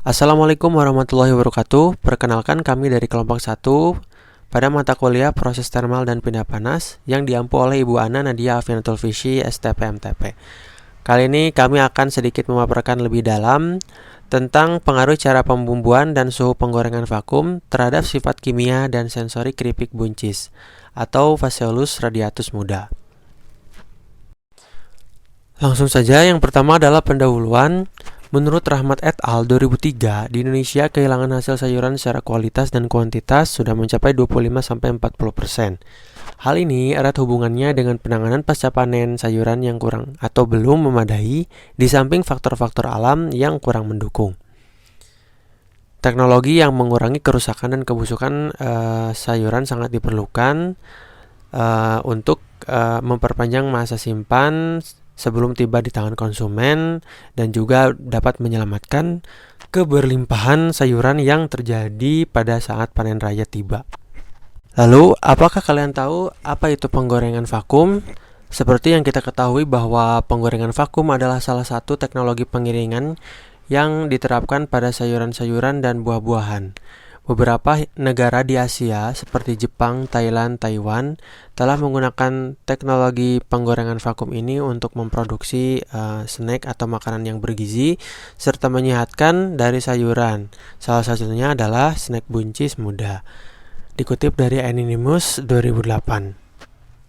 Assalamualaikum warahmatullahi wabarakatuh. Perkenalkan kami dari kelompok 1 pada mata kuliah proses termal dan pindah panas yang diampu oleh Ibu Ana Nadia Afianatul Fisy, STP MTP. Kali ini kami akan sedikit memaparkan lebih dalam tentang pengaruh cara pembumbuan dan suhu penggorengan vakum terhadap sifat kimia dan sensori keripik buncis atau Phaseolus radiatus muda. Langsung saja, yang pertama adalah pendahuluan. Menurut Rahmat et al. 2003, di Indonesia kehilangan hasil sayuran secara kualitas dan kuantitas sudah mencapai 25-40%. Hal ini erat hubungannya dengan penanganan pasca panen sayuran yang kurang atau belum memadai, di samping faktor-faktor alam yang kurang mendukung. Teknologi yang mengurangi kerusakan dan kebusukan sayuran sangat diperlukan untuk memperpanjang masa simpan sebelum tiba di tangan konsumen dan juga dapat menyelamatkan keberlimpahan sayuran yang terjadi pada saat panen raya tiba. Lalu, apakah kalian tahu apa itu penggorengan vakum? Seperti yang kita ketahui bahwa penggorengan vakum adalah salah satu teknologi pengiringan yang diterapkan pada sayuran-sayuran dan buah-buahan. Beberapa negara di Asia seperti Jepang, Thailand, Taiwan telah menggunakan teknologi penggorengan vakum ini untuk memproduksi snack atau makanan yang bergizi serta menyehatkan dari sayuran. Salah satunya adalah snack buncis muda. Dikutip dari Anonymous 2008.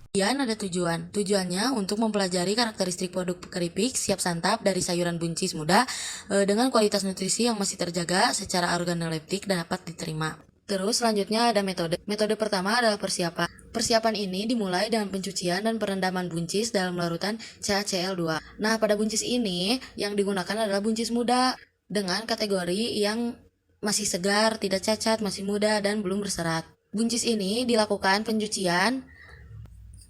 Kemudian ada tujuannya untuk mempelajari karakteristik produk keripik siap santap dari sayuran buncis muda dengan kualitas nutrisi yang masih terjaga secara organoleptik dan dapat diterima. Terus selanjutnya ada metode. Metode pertama adalah persiapan. Persiapan ini dimulai dengan pencucian dan perendaman buncis dalam larutan CaCl2. Nah, pada buncis ini yang digunakan adalah buncis muda dengan kategori yang masih segar, tidak cacat, masih muda, dan belum berserat. Buncis ini dilakukan pencucian,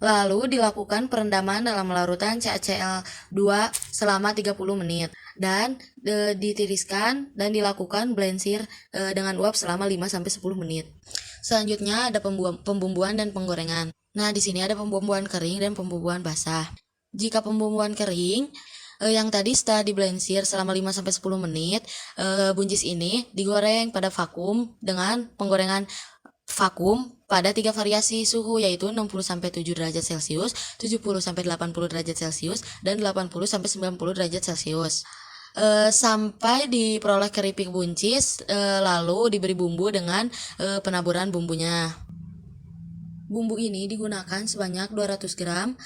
lalu dilakukan perendaman dalam larutan CaCl2 selama 30 menit dan ditiriskan dan dilakukan blensir dengan uap selama 5-10 menit. Selanjutnya ada pembumbuan dan penggorengan. Nah, di sini ada pembumbuan kering dan pembumbuan basah. Jika pembumbuan kering yang tadi setelah diblensir selama 5-10 menit, buncis ini digoreng pada vakum dengan penggorengan vakum pada 3 variasi suhu, yaitu 60-7 derajat Celcius, 70-80 derajat Celcius, dan 80-90 derajat Celcius. Sampai diperoleh keripik buncis, lalu diberi bumbu dengan penaburan bumbunya. Bumbu ini digunakan sebanyak 200 gram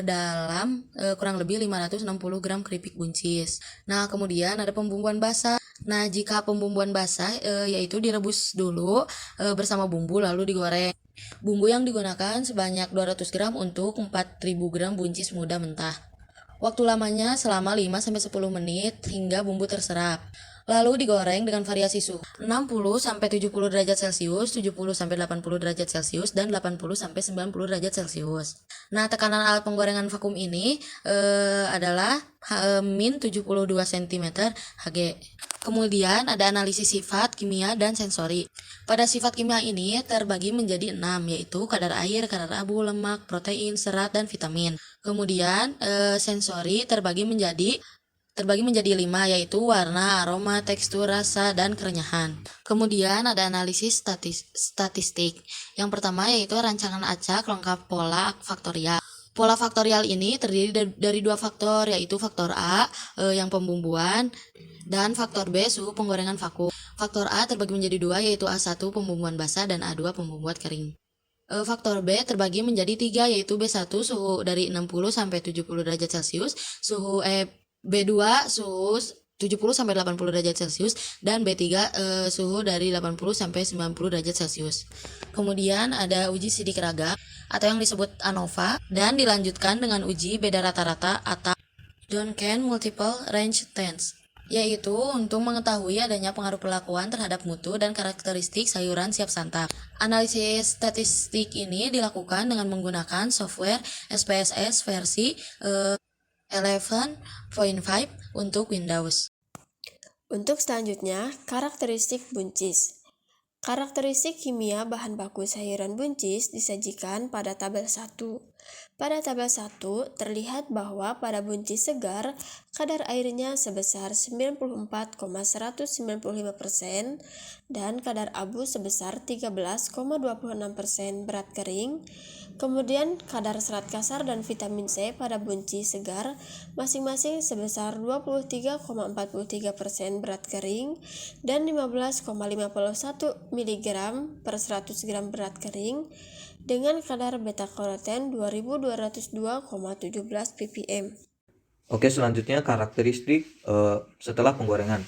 dalam kurang lebih 560 gram keripik buncis. Nah, kemudian ada pembumbuan basah. Nah, jika pembumbuan basah yaitu direbus dulu bersama bumbu lalu digoreng. Bumbu yang digunakan sebanyak 200 gram untuk 4000 gram buncis muda mentah. Waktu lamanya selama 5-10 menit hingga bumbu terserap. Lalu digoreng dengan variasi suhu 60-70 derajat Celcius, 70-80 derajat Celcius, dan 80-90 derajat Celcius. Nah, tekanan alat penggorengan vakum ini adalah min 72 cm Hg. Kemudian ada analisis sifat kimia dan sensori. Pada sifat kimia ini terbagi menjadi 6, yaitu kadar air, kadar abu, lemak, protein, serat, dan vitamin. Kemudian sensori terbagi menjadi 5, yaitu warna, aroma, tekstur, rasa, dan kerenyahan. Kemudian ada analisis statistik. Yang pertama yaitu rancangan acak lengkap pola faktorial. Pola faktorial ini terdiri dari 2 faktor, yaitu faktor A yang pembumbuan dan faktor B suhu penggorengan vakum. Faktor A terbagi menjadi 2, yaitu A1 pembumbuan basah dan A2 pembumbuan kering. Faktor B terbagi menjadi 3, yaitu B1 suhu dari 60-70 derajat Celcius, suhu B2 suhu 70-80 derajat Celcius, dan B3 suhu dari 80-90 derajat Celcius. Kemudian ada uji sidik ragam atau yang disebut ANOVA, dan dilanjutkan dengan uji beda rata-rata atau Duncan Multiple Range Test, yaitu untuk mengetahui adanya pengaruh perlakuan terhadap mutu dan karakteristik sayuran siap santap. Analisis statistik ini dilakukan dengan menggunakan software SPSS versi 11.5 untuk Windows. Untuk selanjutnya, karakteristik buncis. Karakteristik kimia bahan baku sayuran buncis disajikan pada tabel 1. Pada tabel 1 terlihat bahwa pada buncis segar, kadar airnya sebesar 94,195% dan kadar abu sebesar 13,26% berat kering. Kemudian kadar serat kasar dan vitamin C pada buncis segar masing-masing sebesar 23,43% berat kering dan 15,51 mg per 100 gram berat kering dengan kadar beta-karoten 2202,17 ppm. Oke, selanjutnya karakteristik setelah penggorengan.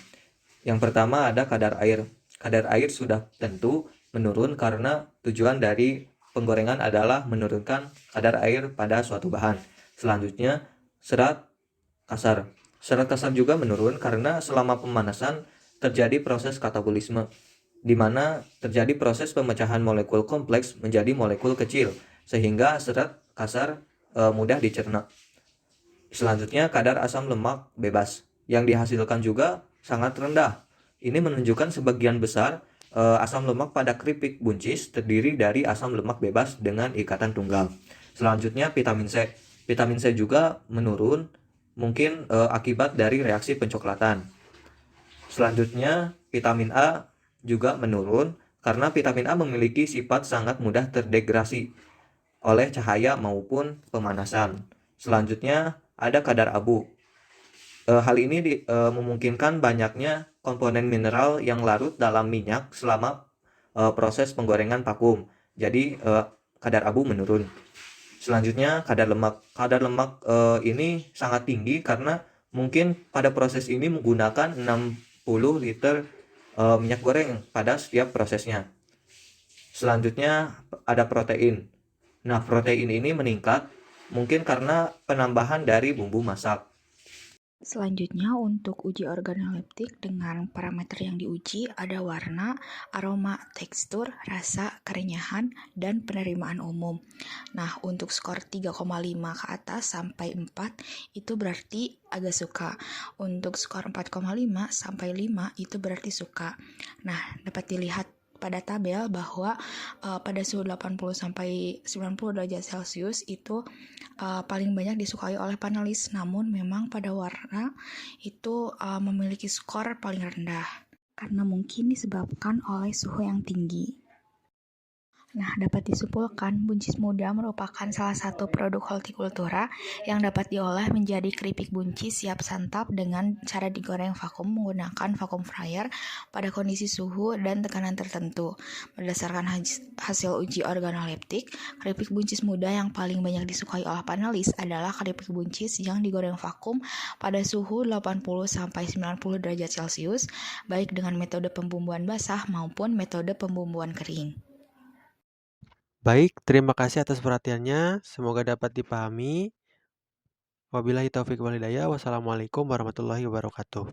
Yang pertama ada kadar air. Kadar air sudah tentu menurun karena tujuan dari penggorengan adalah menurunkan kadar air pada suatu bahan. Selanjutnya, serat kasar. Serat kasar juga menurun karena selama pemanasan terjadi proses katabolisme, di mana terjadi proses pemecahan molekul kompleks menjadi molekul kecil, sehingga serat kasar mudah dicerna. Selanjutnya, kadar asam lemak bebas yang dihasilkan juga sangat rendah. Ini menunjukkan sebagian besar asam lemak pada keripik buncis terdiri dari asam lemak bebas dengan ikatan tunggal. Selanjutnya, vitamin C. Vitamin C juga menurun, mungkin akibat dari reaksi pencoklatan. Selanjutnya, vitamin A juga menurun karena vitamin A memiliki sifat sangat mudah terdegradasi oleh cahaya maupun pemanasan. Selanjutnya, ada kadar abu. Hal ini memungkinkan banyaknya komponen mineral yang larut dalam minyak selama proses penggorengan vakum. Jadi kadar abu menurun. Selanjutnya kadar lemak. Kadar lemak ini sangat tinggi karena mungkin pada proses ini menggunakan 60 liter minyak goreng pada setiap prosesnya. Selanjutnya ada protein. Nah, protein ini meningkat mungkin karena penambahan dari bumbu masak. Selanjutnya untuk uji organoleptik dengan parameter yang diuji ada warna, aroma, tekstur, rasa, kerenyahan, dan penerimaan umum. Nah, untuk skor 3,5 ke atas sampai 4 itu berarti agak suka. Untuk skor 4,5 sampai 5 itu berarti suka. Nah, dapat dilihat pada tabel bahwa pada suhu 80 sampai 90 derajat Celcius itu paling banyak disukai oleh panelis, namun memang pada warna itu memiliki skor paling rendah karena mungkin disebabkan oleh suhu yang tinggi. Nah, dapat disimpulkan buncis muda merupakan salah satu produk hortikultura yang dapat diolah menjadi keripik buncis siap santap dengan cara digoreng vakum menggunakan vakum fryer pada kondisi suhu dan tekanan tertentu. Berdasarkan hasil uji organoleptik, keripik buncis muda yang paling banyak disukai oleh panelis adalah keripik buncis yang digoreng vakum pada suhu 80-90 derajat Celcius, baik dengan metode pembumbuan basah maupun metode pembumbuan kering. Baik, terima kasih atas perhatiannya. Semoga dapat dipahami. Wabillahi taufiq wal hidayah. Wassalamualaikum warahmatullahi wabarakatuh.